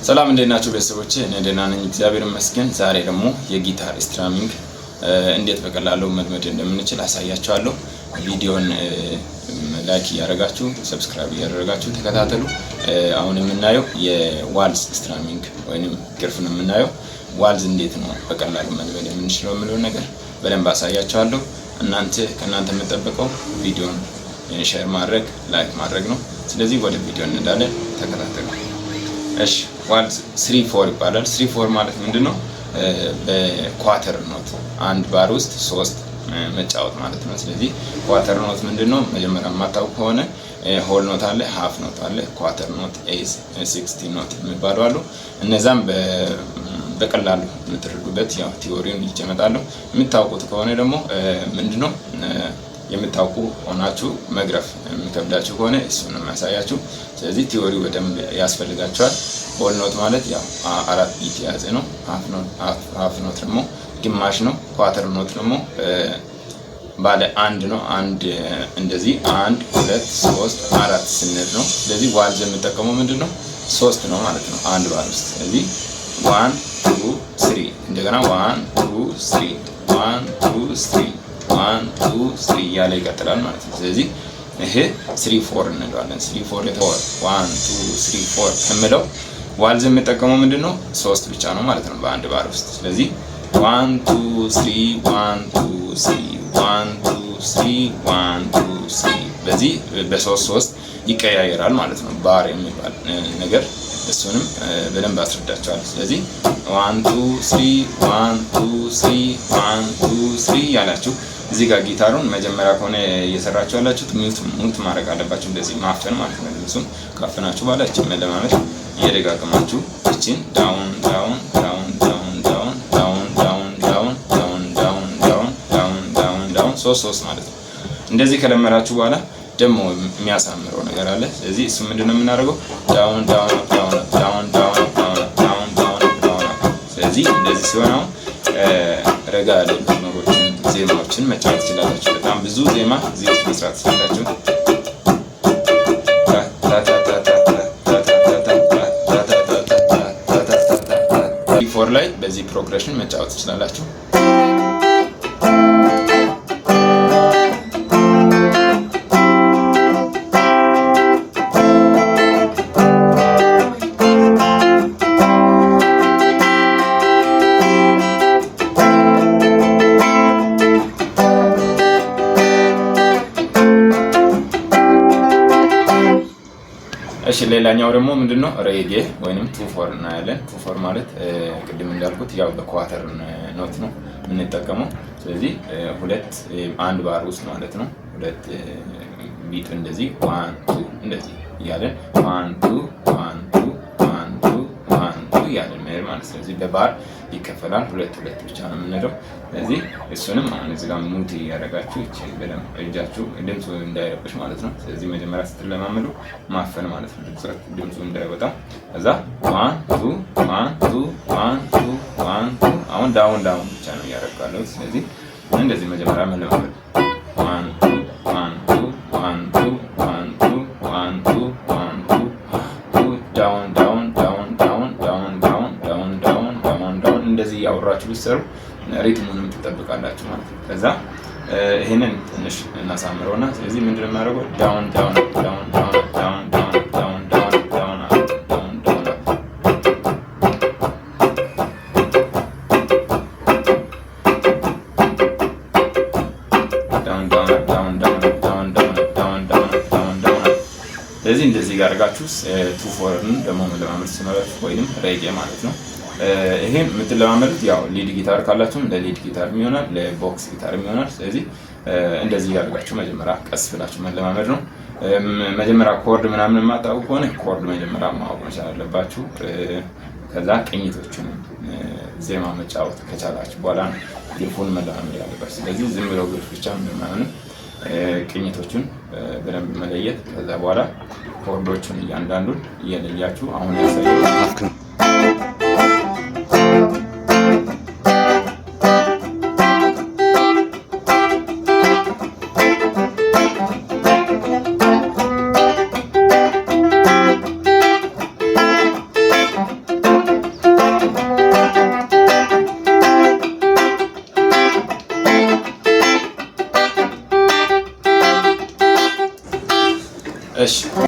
ሰላም እንዴት ናችሁ ቤተሰቦቼ? እኔ ደህና ነኝ እግዚአብሔር ይመስገን። ዛሬ ደግሞ የጊታር ስትራሚንግ እንዴት በቀላሉ መልመድ እንደምንችል አሳያችኋለሁ። ቪዲዮን ላይክ እያደረጋችሁ ሰብስክራይብ እያደረጋችሁ ተከታተሉ። አሁን የምናየው የዋልዝ ስትራሚንግ ወይንም ግርፍ ነው የምናየው። ዋልዝ እንዴት ነው በቀላሉ መልመድ የምንችለው የሚለው ነገር በደንብ አሳያችኋለሁ። ከእናንተ የምጠብቀው ቪዲዮን ሼር ማድረግ ላይክ ማድረግ ነው። ስለዚህ ወደ ቪዲዮ እንሄዳለን፣ ተከታተሉ። እሺ ዋልዝ 3/4 ይባላል። 3/4 ማለት ምንድነው? በኳተር ኖት አንድ ባር ውስጥ 3 መጫወት ማለት ነው። ስለዚህ ኳተር ኖት ምንድነው? መጀመሪያ የማታውቁ ከሆነ ሆል ኖት አለ፣ ሃፍ ኖት አለ፣ ኳተር ኖት፣ 16 ኖት የሚባሉ አሉ። እነዛም በቀላሉ የምትረዱበት ያው ቲዮሪውን ይጨመጣለሁ። የምታውቁት ከሆነ ደግሞ ምንድነው የምታውቁ ሆናችሁ መግረፍ የሚከብዳችሁ ከሆነ እሱን ነው የሚያሳያችሁ። ስለዚህ ቲዮሪው በደንብ ያስፈልጋችኋል። ሆል ኖት ማለት ያው 4 ቢት የያዘ ነው። ሃፍ ኖት ደግሞ ግማሽ ነው። ኳተር ኖት ደግሞ ባለ አንድ ነው። አንድ እንደዚህ 1 2 3 4 ስንል ነው። ስለዚህ ዋልዝ የምጠቀመው ምንድነው 3 ነው ማለት ነው አንድ ባር ውስጥ። ስለዚህ 1 2 3 እንደገና 1 2 3 1 2 3 1 2 3 እያለ ይቀጥላል ማለት ነው። ስለዚህ ይሄ 3/4 እንለዋለን። 3/4 1 2 3 4 ከምለው ዋልዝ የምጠቀመው ምንድነው 3 ብቻ ነው ማለት ነው በአንድ ባር ውስጥ። ስለዚህ 1 2 3 1 2 3 1 2 3 1 2 3 በዚህ በ3 ይቀያየራል ማለት ነው ባር የሚባል ነገር። እሱንም በደንብ አስረዳቸዋለሁ። ስለዚህ 1 2 3 1 2 3 1 2 3 ያላችሁ እዚህ ጋር ጊታሩን መጀመሪያ ከሆነ እየሰራችሁ ያላችሁት ሙት ማድረግ አለባችሁ። እንደዚህ ማፈን ማለት ነው። እሱን ካፈናችሁ በኋላ እቺን መለማመድ እየደጋገማችሁ እቺን ዳውን ዳውን ዳውን ዳውን ዳውን ዳውን ዳውን ዳውን ዳውን ዳውን ዳውን ዳውን ዳውን ዳውን 3 ማለት ነው። እንደዚህ ከለመዳችሁ በኋላ ደግሞ የሚያሳምረው ነገር አለ። ስለዚህ እሱ ምንድነው የምናደርገው? ዳውን ዳውን ዳውን ዳውን ዳውን ዳውን ዳውን ዳውን። ስለዚህ እንደዚህ ሲሆን አሁን ረጋ ያለ ነገሮችን ዜማዎችን መጫወት ትችላላችሁ። በጣም ብዙ ዜማ እዚህ ውስጥ መስራት ትችላላችሁ። ፎር ላይ በዚህ ፕሮግሬሽን መጫወት ትችላላችሁ። እሺ ሌላኛው ደግሞ ምንድነው ሬጌ ወይንም 2/4 እናያለን። 2/4 ማለት ቅድም እንዳልኩት ያው በኳተር ኖት ነው የምንጠቀመው። ስለዚህ አንድ ባር ውስጥ ማለት ነው 2 ቢት እንደዚህ 1 2 እንደዚህ እያለን 1 2 1 2 1 2 1 2 እያለን ማለት። ስለዚህ በባር ይከፈላል። 2 ብቻ ነው የምንለው። ስለዚህ እሱንም አሁን እዚህ ጋር ሙት ያደረጋችሁ በደንብ እጃችሁ ድምፁ እንዳይረብሽ ማለት ነው። ስለዚህ መጀመሪያ ስትለማመዱ ማፈን ማለት ነው ድምፁ እንዳይወጣ። ከዛ 1 2 1 2 1 2 1 2 አሁን ዳውን ብቻ ነው ያደርጋለሁ። ስለዚህ እንደዚህ መጀመሪያ መለማመድ 1 2 1 2 1 2 1 2 1 2 1 2 ዳውን ዳውን ዳውን ዳውን ዳውን ዳውን ዳውን ዳውን ዳውን ዳውን እንደዚህ ያወራችሁ ብትሰሩ ሪትሙንም ትጠብቃላችሁ ማለት ነው። ከዛ ይሄንን ትንሽ እናሳምረውና ስለዚህ ምንድነው የማደርገው? ዳውን ዳውን ዳውን ዳውን ዳውን ዳውን ዳውን ዳውን ዳውን ዳውን ዳውን ስለዚህ እንደዚህ ያደርጋችሁ 2/4ን ደግሞ መለማመድ ሲኖራችሁ ወይንም ሬጌ ማለት ነው። ይሄን የምትለማመዱት ያው ሊድ ጊታር ካላችሁም ለሊድ ጊታር ይሆናል፣ ለቦክስ ጊታር ይሆናል። ስለዚህ እንደዚህ ያደርጋችሁ መጀመሪያ ቀስ ብላችሁ መለማመድ ነው። መጀመሪያ ኮርድ ምናምን የማታውቁ ከሆነ ኮርድ መጀመሪያ ማወቅ መቻል አለባችሁ። ከዛ ቅኝቶችን ዜማ መጫወት ከቻላችሁ በኋላ ግርፉን መለማመድ ያለባችሁ። ስለዚህ ዝም ብለው ግርፍ ብቻ ምናምን ቅኝቶቹን በደንብ መለየት፣ ከዛ በኋላ ኮርዶቹን እያንዳንዱን እየለያችሁ አሁን ያሳየው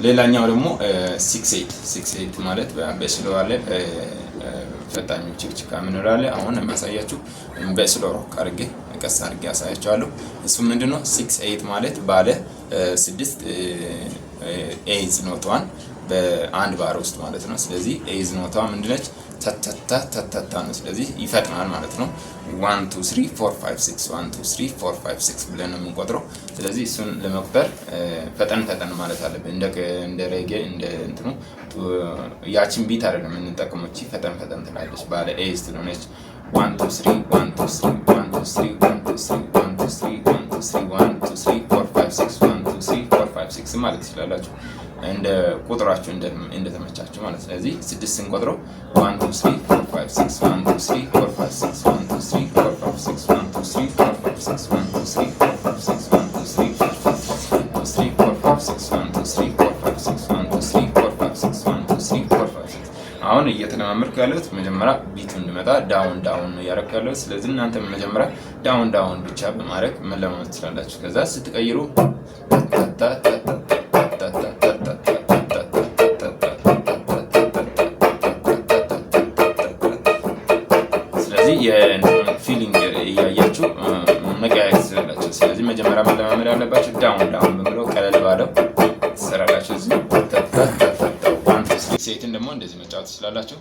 ሌላኛው ደግሞ 6/8 ማለት በስሎ አለ ፈጣን ችክችካ ምንራለ። አሁን የማሳያችሁ በስሎ ሮክ አድርጌ ቀስ አድርጌ አሳያችኋለሁ። እሱ ምንድነው 6/8 ማለት ባለ 6 ኤዝ ኖቷን በአንድ ባር ውስጥ ማለት ነው። ስለዚህ ኤዝ ኖቷ ምንድነች? ተተታ ነው። ስለዚህ ይፈጥናል ማለት ነው። 1 2 3 4 5 6 1 2 3 4 5 6 ብለን ነው የምንቆጥረው። ስለዚህ እሱን ለመቁጠር ፈጠን ማለት አለብን። እንደ ሬጌ እንደ እንትኑ ያቺን ቢት አይደለም የምንጠቀመው። እቺ ፈጠን ትላለች ባለ ኤዝ ስለሆነች 1 2 3 1 2 3 1 2 3 1 2 3 1 2 3 1 2 3 1 2 3 4 5 6 1 2 3 4 5 6 ማለት ትችላላችሁ። እንደ ቁጥራችሁ እንደተመቻችሁ ማለት። ስለዚህ 6 ስንቆጥረው 1 2 3 4 5 6 1 2 3 4 5 6 1 2 3 4 5 6 1 2 3 4 5 6 1 2 3 4 5 6 1 2 3 4 5 6 1 2 3 4 5 6 1 2 3 4 5 6 1 2 3 4 5 6 አሁን እየተለማመድኩ ያለሁት መጀመሪያ ቢቱ እንዲመጣ ዳውን ነው እያደረኩ ያለሁት። ስለዚህ እናንተ መጀመሪያ ዳውን ብቻ በማድረግ መለማመድ ትችላላችሁ። ከዛ ስትቀይሩ የፊሊንግ እያያችሁ መቀያየር ትችላላችሁ። ስለዚህ መጀመሪያ መለማመድ ያለባችሁ ዳውን በሚለው ቀለል ባለው ትሰራላችሁ። እዚህ ሴትን ደግሞ እንደዚህ መጫወት ትችላላችሁ።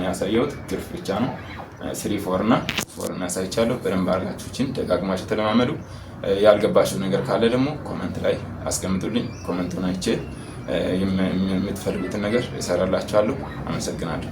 ያሳየሁት ግርፍ ብቻ ነው። 3/4 እና 4 አሳይቻለሁ። በደንብ አድርጋችሁችን ደጋግማችሁ ተለማመዱ። ያልገባችሁ ነገር ካለ ደግሞ ኮመንት ላይ አስቀምጡልኝ። ኮመንቱን አይቼ የምትፈልጉትን ነገር እሰራላችኋለሁ። አመሰግናለሁ።